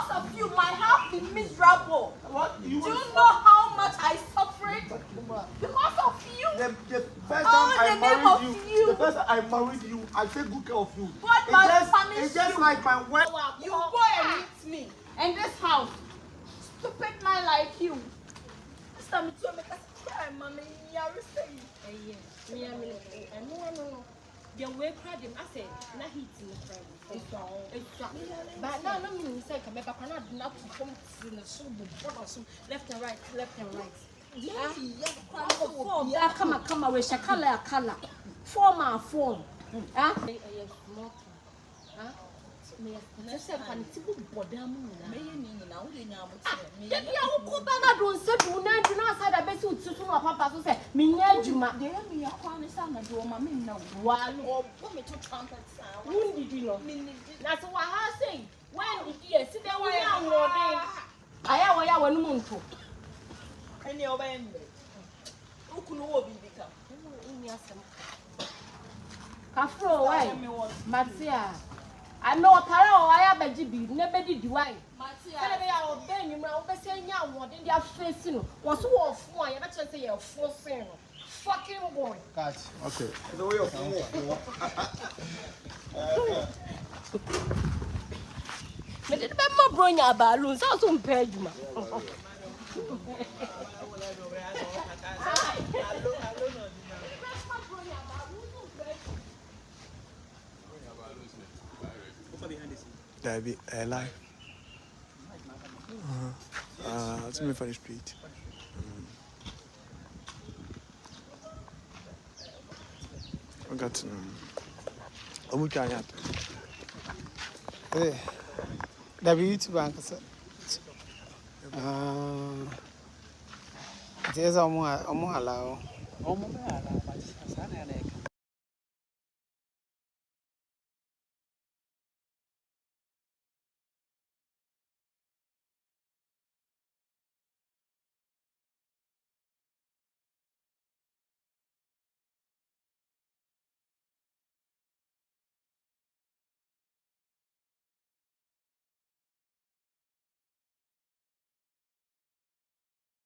Because of you, my house is miserable. What? Do you know how much I suffered? Because of you. The first time I married you, the first time I married you, I take good care of you. God must punish it's just like my wife. You go and meet me. And this house, stupid man like you. This time it's going to make us cry, mommy. You're saying. No. The way crowd him, I said, na heat in the crowd. It's but now, no meaning say, come back, I not to come in the soup, left and right. Come away, shakala, color. Form. Huh? Just a funny typical bodam. Then you go back and say, you know, I best to Papa to say, Minajuma, they have me a corner son and do my men now. One or me to trumpet sound. When did you know? That's what I say. When did you sit there? I have one moon to. And your band. Who could all be become? Afro, why, Matia? I know a parallel. I have a GB, never did you. I obey you now, but saying, yeah, what in their face, was all for you. Let's say you're forcing. Fucking boy. Okay. The way of But it never bring your balloons. I'll soon pay you. Debbie, live. It's me for the street. I got a good guy. Hey, Debbie, YouTube bank. There's a more allow.